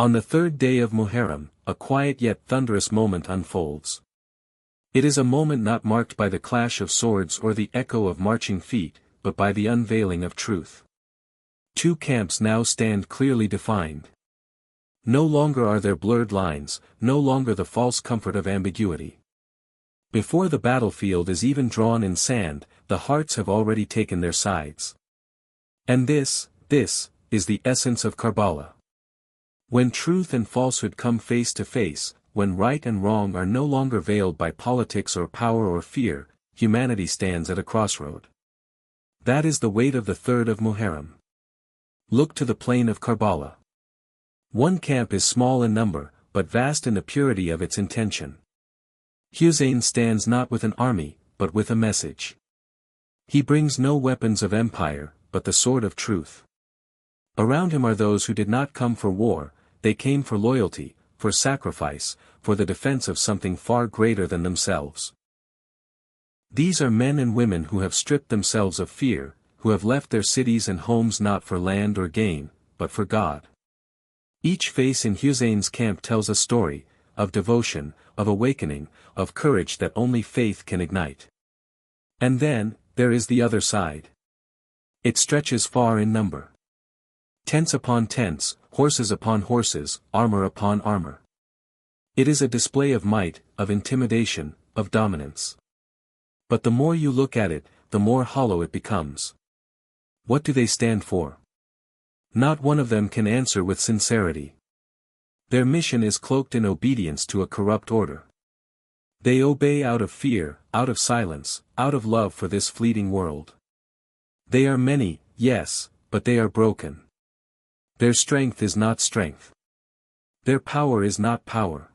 On the third day of Muharram, a quiet yet thunderous moment unfolds. It is a moment not marked by the clash of swords or the echo of marching feet, but by the unveiling of truth. Two camps now stand clearly defined. No longer are there blurred lines, no longer the false comfort of ambiguity. Before the battlefield is even drawn in sand, the hearts have already taken their sides. And this is the essence of Karbala. When truth and falsehood come face to face, when right and wrong are no longer veiled by politics or power or fear, humanity stands at a crossroad. That is the weight of the 3rd of Muharram. Look to the plain of Karbala. One camp is small in number, but vast in the purity of its intention. Hussein stands not with an army, but with a message. He brings no weapons of empire, but the sword of truth. Around him are those who did not come for war, they came for loyalty, for sacrifice, for the defense of something far greater than themselves. These are men and women who have stripped themselves of fear, who have left their cities and homes not for land or gain, but for God. Each face in Hussein's camp tells a story, of devotion, of awakening, of courage that only faith can ignite. And then, there is the other side. It stretches far in number. Tents upon tents, horses upon horses, armor upon armor. It is a display of might, of intimidation, of dominance. But the more you look at it, the more hollow it becomes. What do they stand for? Not one of them can answer with sincerity. Their mission is cloaked in obedience to a corrupt order. They obey out of fear, out of silence, out of love for this fleeting world. They are many, yes, but they are broken. Their strength is not strength. Their power is not power.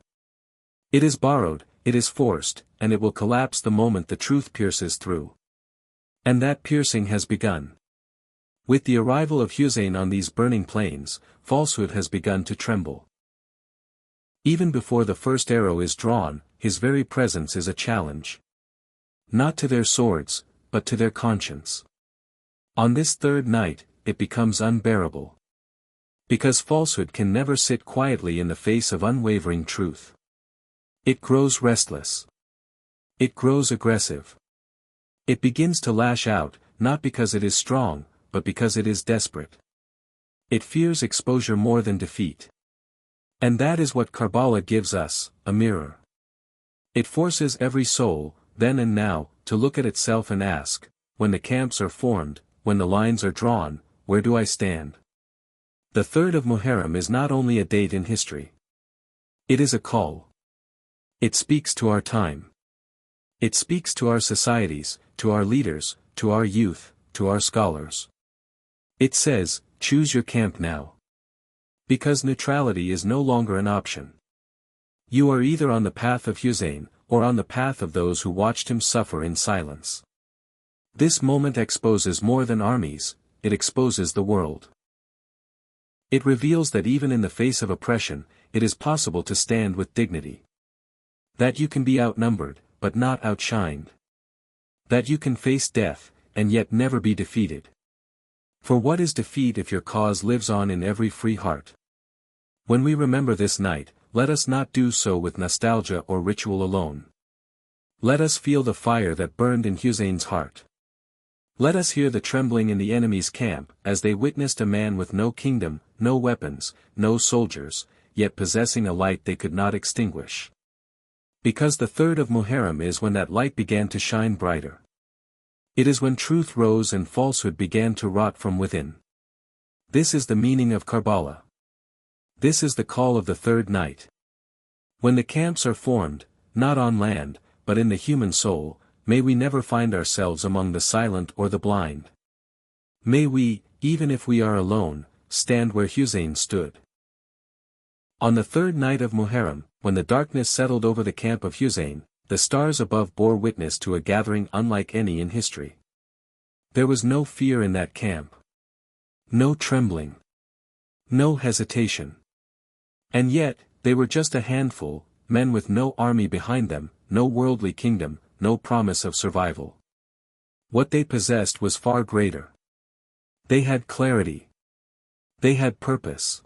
It is borrowed, it is forced, and it will collapse the moment the truth pierces through. And that piercing has begun. With the arrival of Hussein on these burning plains, falsehood has begun to tremble. Even before the first arrow is drawn, his very presence is a challenge. Not to their swords, but to their conscience. On this third night, it becomes unbearable. Because falsehood can never sit quietly in the face of unwavering truth. It grows restless. It grows aggressive. It begins to lash out, not because it is strong, but because it is desperate. It fears exposure more than defeat. And that is what Karbala gives us, a mirror. It forces every soul, then and now, to look at itself and ask, when the camps are formed, when the lines are drawn, where do I stand? The 3rd of Muharram is not only a date in history. It is a call. It speaks to our time. It speaks to our societies, to our leaders, to our youth, to our scholars. It says, choose your camp now. Because neutrality is no longer an option. You are either on the path of Hussein, or on the path of those who watched him suffer in silence. This moment exposes more than armies, it exposes the world. It reveals that even in the face of oppression, it is possible to stand with dignity. That you can be outnumbered, but not outshined. That you can face death, and yet never be defeated. For what is defeat if your cause lives on in every free heart? When we remember this night, let us not do so with nostalgia or ritual alone. Let us feel the fire that burned in Hussein's heart. Let us hear the trembling in the enemy's camp, as they witnessed a man with no kingdom, no weapons, no soldiers, yet possessing a light they could not extinguish. Because the 3rd of Muharram is when that light began to shine brighter. It is when truth rose and falsehood began to rot from within. This is the meaning of Karbala. This is the call of the 3rd night. When the camps are formed, not on land, but in the human soul, may we never find ourselves among the silent or the blind. May we, even if we are alone, stand where Hussein stood. On the 3rd night of Muharram, when the darkness settled over the camp of Hussein, the stars above bore witness to a gathering unlike any in history. There was no fear in that camp. No trembling. No hesitation. And yet, they were just a handful, men with no army behind them, no worldly kingdom, no promise of survival. What they possessed was far greater. They had clarity. They had purpose.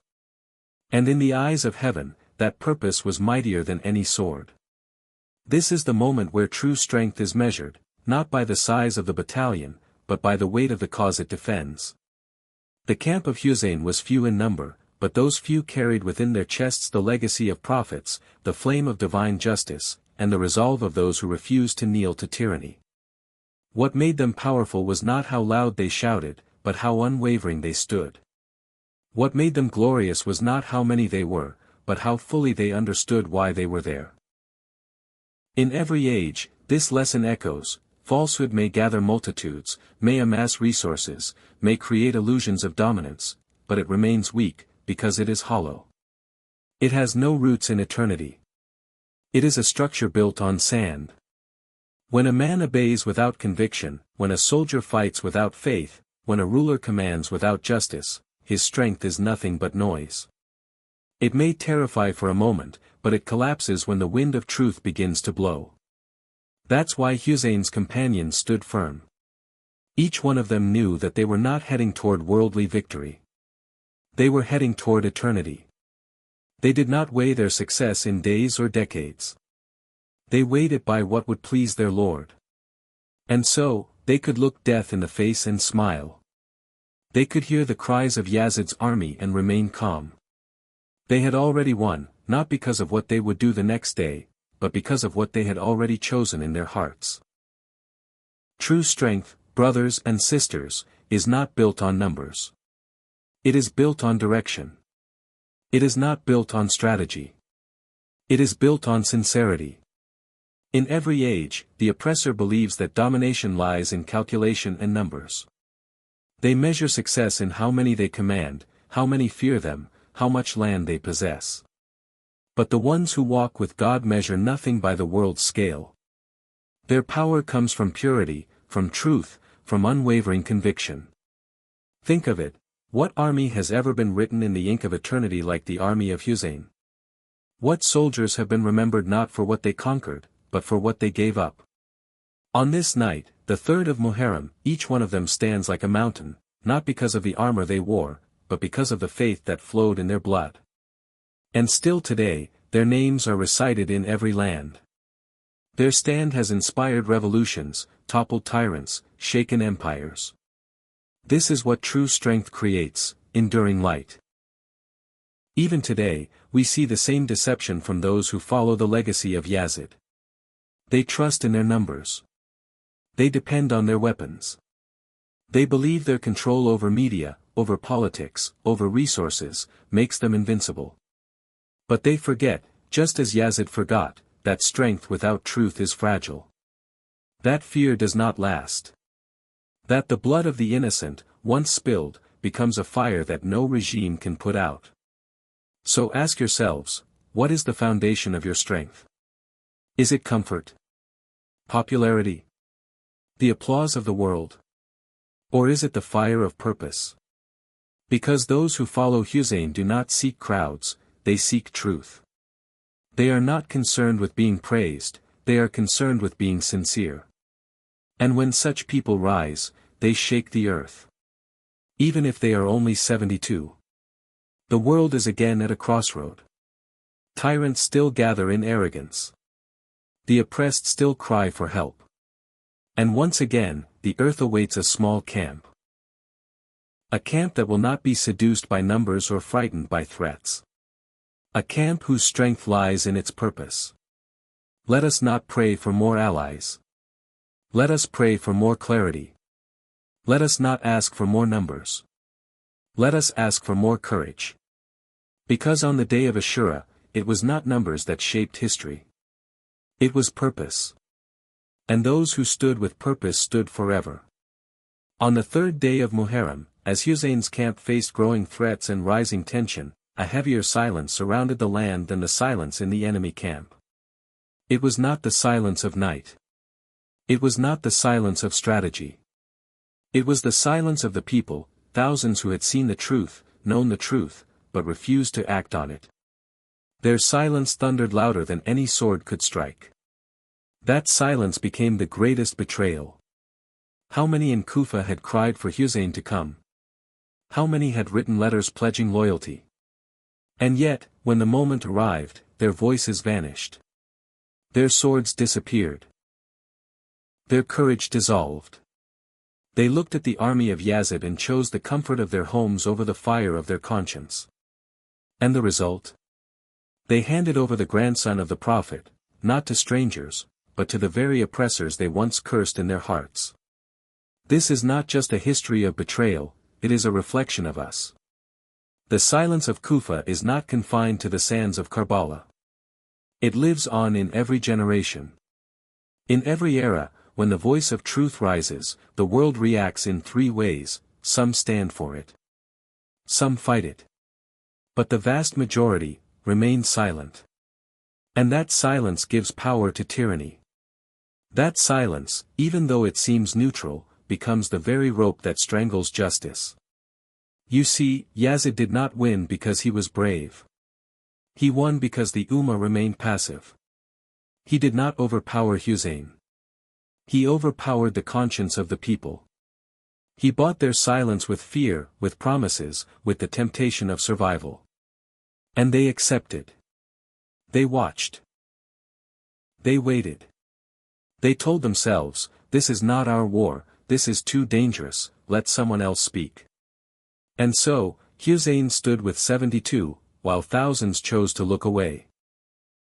And in the eyes of heaven, that purpose was mightier than any sword. This is the moment where true strength is measured, not by the size of the battalion, but by the weight of the cause it defends. The camp of Hussein was few in number, but those few carried within their chests the legacy of prophets, the flame of divine justice, and the resolve of those who refused to kneel to tyranny. What made them powerful was not how loud they shouted, but how unwavering they stood. What made them glorious was not how many they were, but how fully they understood why they were there. In every age, this lesson echoes: falsehood may gather multitudes, may amass resources, may create illusions of dominance, but it remains weak, because it is hollow. It has no roots in eternity. It is a structure built on sand. When a man obeys without conviction, when a soldier fights without faith, when a ruler commands without justice, his strength is nothing but noise. It may terrify for a moment, but it collapses when the wind of truth begins to blow. That's why Hussein's companions stood firm. Each one of them knew that they were not heading toward worldly victory. They were heading toward eternity. They did not weigh their success in days or decades. They weighed it by what would please their Lord. And so, they could look death in the face and smile. They could hear the cries of Yazid's army and remain calm. They had already won, not because of what they would do the next day, but because of what they had already chosen in their hearts. True strength, brothers and sisters, is not built on numbers. It is built on direction. It is not built on strategy. It is built on sincerity. In every age, the oppressor believes that domination lies in calculation and numbers. They measure success in how many they command, how many fear them, how much land they possess. But the ones who walk with God measure nothing by the world's scale. Their power comes from purity, from truth, from unwavering conviction. Think of it, what army has ever been written in the ink of eternity like the army of Hussein? What soldiers have been remembered not for what they conquered, but for what they gave up? On this night, the 3rd of Muharram, each one of them stands like a mountain, not because of the armor they wore, but because of the faith that flowed in their blood. And still today, their names are recited in every land. Their stand has inspired revolutions, toppled tyrants, shaken empires. This is what true strength creates, enduring light. Even today, we see the same deception from those who follow the legacy of Yazid. They trust in their numbers. They depend on their weapons. They believe their control over media, over politics, over resources, makes them invincible. But they forget, just as Yazid forgot, that strength without truth is fragile. That fear does not last. That the blood of the innocent, once spilled, becomes a fire that no regime can put out. So ask yourselves, what is the foundation of your strength? Is it comfort? Popularity? The applause of the world? Or is it the fire of purpose? Because those who follow Hussein do not seek crowds, they seek truth. They are not concerned with being praised, they are concerned with being sincere. And when such people rise, they shake the earth. Even if they are only 72. The world is again at a crossroad. Tyrants still gather in arrogance. The oppressed still cry for help. And once again, the earth awaits a small camp. A camp that will not be seduced by numbers or frightened by threats. A camp whose strength lies in its purpose. Let us not pray for more allies. Let us pray for more clarity. Let us not ask for more numbers. Let us ask for more courage. Because on the day of Ashura, it was not numbers that shaped history. It was purpose. And those who stood with purpose stood forever. On the 3rd day of Muharram, as Hussein's camp faced growing threats and rising tension, a heavier silence surrounded the land than the silence in the enemy camp. It was not the silence of night. It was not the silence of strategy. It was the silence of the people, thousands who had seen the truth, known the truth, but refused to act on it. Their silence thundered louder than any sword could strike. That silence became the greatest betrayal. How many in Kufa had cried for Hussein to come? How many had written letters pledging loyalty? And yet, when the moment arrived, their voices vanished. Their swords disappeared. Their courage dissolved. They looked at the army of Yazid and chose the comfort of their homes over the fire of their conscience. And the result? They handed over the grandson of the Prophet, not to strangers, but to the very oppressors they once cursed in their hearts. This is not just a history of betrayal, it is a reflection of us. The silence of Kufa is not confined to the sands of Karbala. It lives on in every generation. In every era, when the voice of truth rises, the world reacts in three ways: some stand for it, some fight it, but the vast majority remain silent. And that silence gives power to tyranny. That silence, even though it seems neutral, becomes the very rope that strangles justice. You see, Yazid did not win because he was brave. He won because the Ummah remained passive. He did not overpower Hussein. He overpowered the conscience of the people. He bought their silence with fear, with promises, with the temptation of survival. And they accepted. They watched. They waited. They told themselves, this is not our war, this is too dangerous, let someone else speak. And so, Hussein stood with 72, while thousands chose to look away.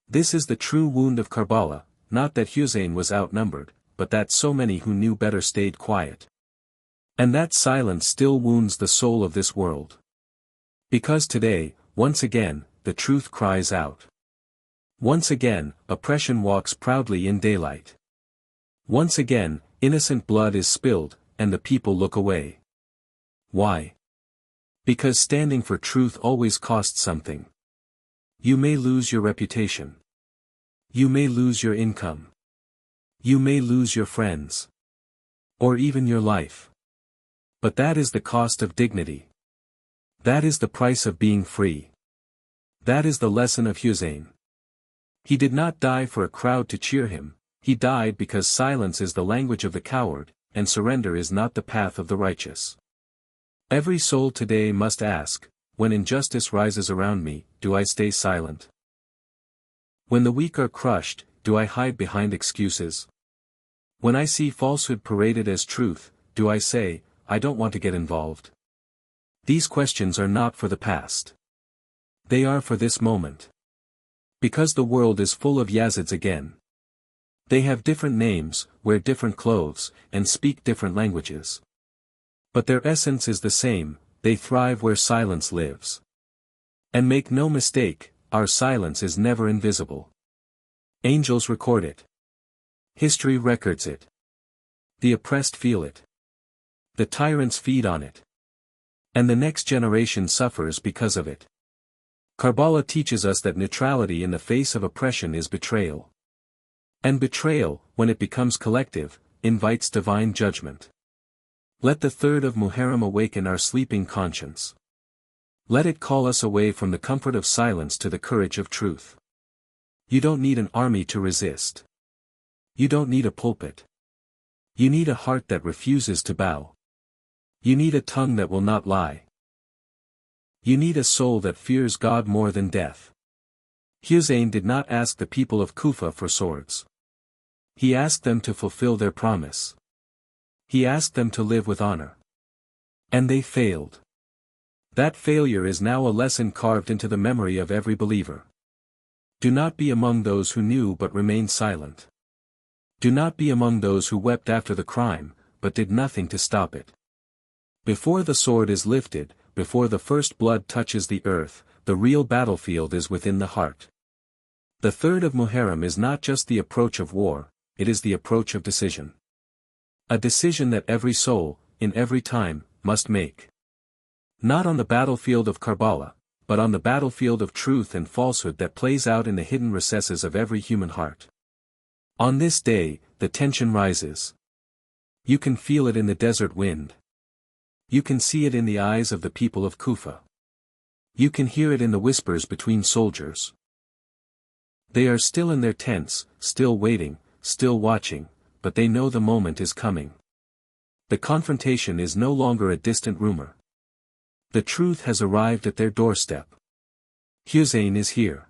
This is the true wound of Karbala, not that Hussein was outnumbered, but that so many who knew better stayed quiet. And that silence still wounds the soul of this world. Because today, once again, the truth cries out. Once again, oppression walks proudly in daylight. Once again, innocent blood is spilled, and the people look away. Why? Because standing for truth always costs something. You may lose your reputation. You may lose your income. You may lose your friends. Or even your life. But that is the cost of dignity. That is the price of being free. That is the lesson of Hussein. He did not die for a crowd to cheer him, he died because silence is the language of the coward, and surrender is not the path of the righteous. Every soul today must ask, when injustice rises around me, do I stay silent? When the weak are crushed, do I hide behind excuses? When I see falsehood paraded as truth, do I say, I don't want to get involved? These questions are not for the past. They are for this moment. Because the world is full of Yazids again. They have different names, wear different clothes, and speak different languages. But their essence is the same, they thrive where silence lives. And make no mistake, our silence is never invisible. Angels record it. History records it. The oppressed feel it. The tyrants feed on it. And the next generation suffers because of it. Karbala teaches us that neutrality in the face of oppression is betrayal. And betrayal, when it becomes collective, invites divine judgment. Let the 3rd of Muharram awaken our sleeping conscience. Let it call us away from the comfort of silence to the courage of truth. You don't need an army to resist. You don't need a pulpit. You need a heart that refuses to bow. You need a tongue that will not lie. You need a soul that fears God more than death. Hussein did not ask the people of Kufa for swords. He asked them to fulfill their promise. He asked them to live with honor. And they failed. That failure is now a lesson carved into the memory of every believer. Do not be among those who knew but remained silent. Do not be among those who wept after the crime, but did nothing to stop it. Before the sword is lifted, before the first blood touches the earth, the real battlefield is within the heart. The 3rd of Muharram is not just the approach of war, it is the approach of decision. A decision that every soul, in every time, must make. Not on the battlefield of Karbala, but on the battlefield of truth and falsehood that plays out in the hidden recesses of every human heart. On this day, the tension rises. You can feel it in the desert wind. You can see it in the eyes of the people of Kufa. You can hear it in the whispers between soldiers. They are still in their tents, still waiting, still watching, but they know the moment is coming. The confrontation is no longer a distant rumor. The truth has arrived at their doorstep. Hussein is here.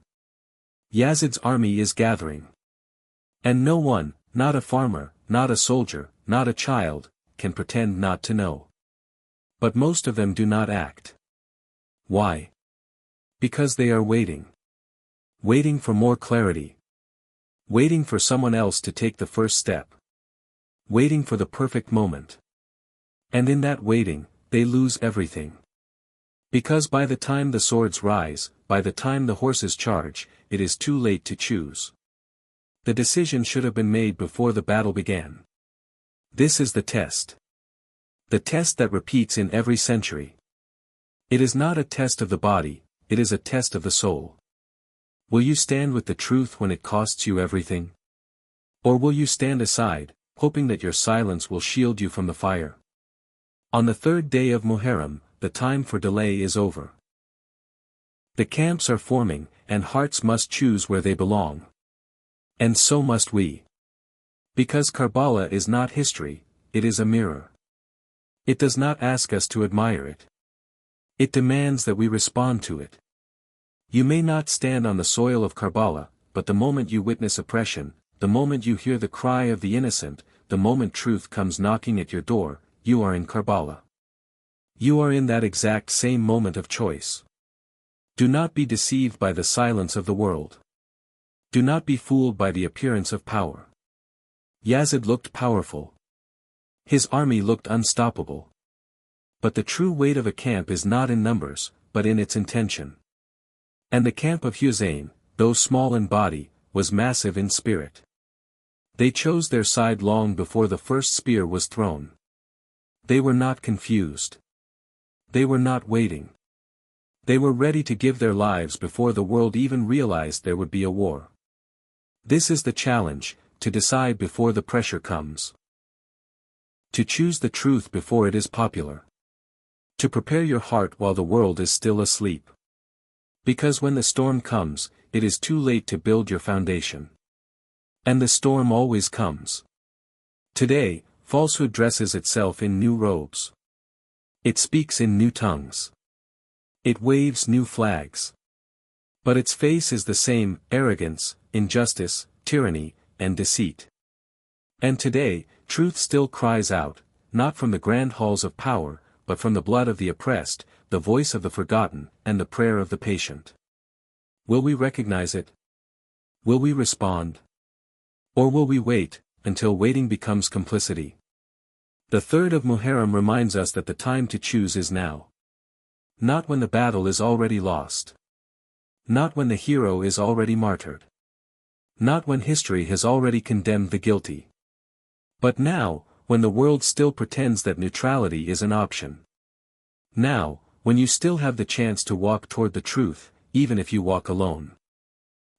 Yazid's army is gathering. And no one, not a farmer, not a soldier, not a child, can pretend not to know. But most of them do not act. Why? Because they are waiting. Waiting for more clarity. Waiting for someone else to take the first step. Waiting for the perfect moment. And in that waiting, they lose everything. Because by the time the swords rise, by the time the horses charge, it is too late to choose. The decision should have been made before the battle began. This is the test. The test that repeats in every century. It is not a test of the body, it is a test of the soul. Will you stand with the truth when it costs you everything? Or will you stand aside, hoping that your silence will shield you from the fire? On the third day of Muharram, the time for delay is over. The camps are forming, and hearts must choose where they belong. And so must we. Because Karbala is not history, it is a mirror. It does not ask us to admire it. It demands that we respond to it. You may not stand on the soil of Karbala, but the moment you witness oppression, the moment you hear the cry of the innocent, the moment truth comes knocking at your door, you are in Karbala. You are in that exact same moment of choice. Do not be deceived by the silence of the world. Do not be fooled by the appearance of power. Yazid looked powerful. His army looked unstoppable. But the true weight of a camp is not in numbers, but in its intention. And the camp of Hussein, though small in body, was massive in spirit. They chose their side long before the first spear was thrown. They were not confused. They were not waiting. They were ready to give their lives before the world even realized there would be a war. This is the challenge, to decide before the pressure comes. To choose the truth before it is popular. To prepare your heart while the world is still asleep. Because when the storm comes, it is too late to build your foundation. And the storm always comes. Today, falsehood dresses itself in new robes. It speaks in new tongues. It waves new flags. But its face is the same: arrogance, injustice, tyranny, and deceit. And today, truth still cries out, not from the grand halls of power, but from the blood of the oppressed, the voice of the forgotten, and the prayer of the patient. Will we recognize it? Will we respond? Or will we wait, until waiting becomes complicity? The 3rd of Muharram reminds us that the time to choose is now. Not when the battle is already lost. Not when the hero is already martyred. Not when history has already condemned the guilty. But now, when the world still pretends that neutrality is an option. Now, when you still have the chance to walk toward the truth, even if you walk alone.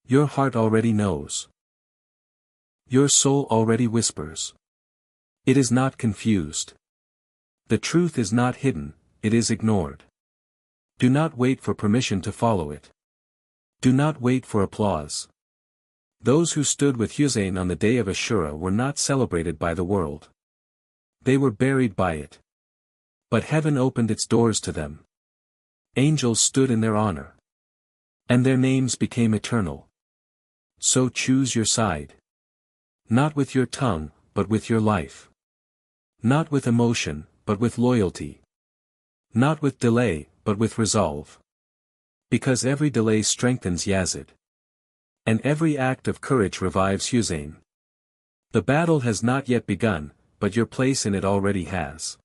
Your heart already knows. Your soul already whispers. It is not confused. The truth is not hidden, it is ignored. Do not wait for permission to follow it. Do not wait for applause. Those who stood with Hussein on the day of Ashura were not celebrated by the world. They were buried by it. But heaven opened its doors to them. Angels stood in their honor. And their names became eternal. So choose your side. Not with your tongue, but with your life. Not with emotion, but with loyalty. Not with delay, but with resolve. Because every delay strengthens Yazid. And every act of courage revives Hussein. The battle has not yet begun, but your place in it already has.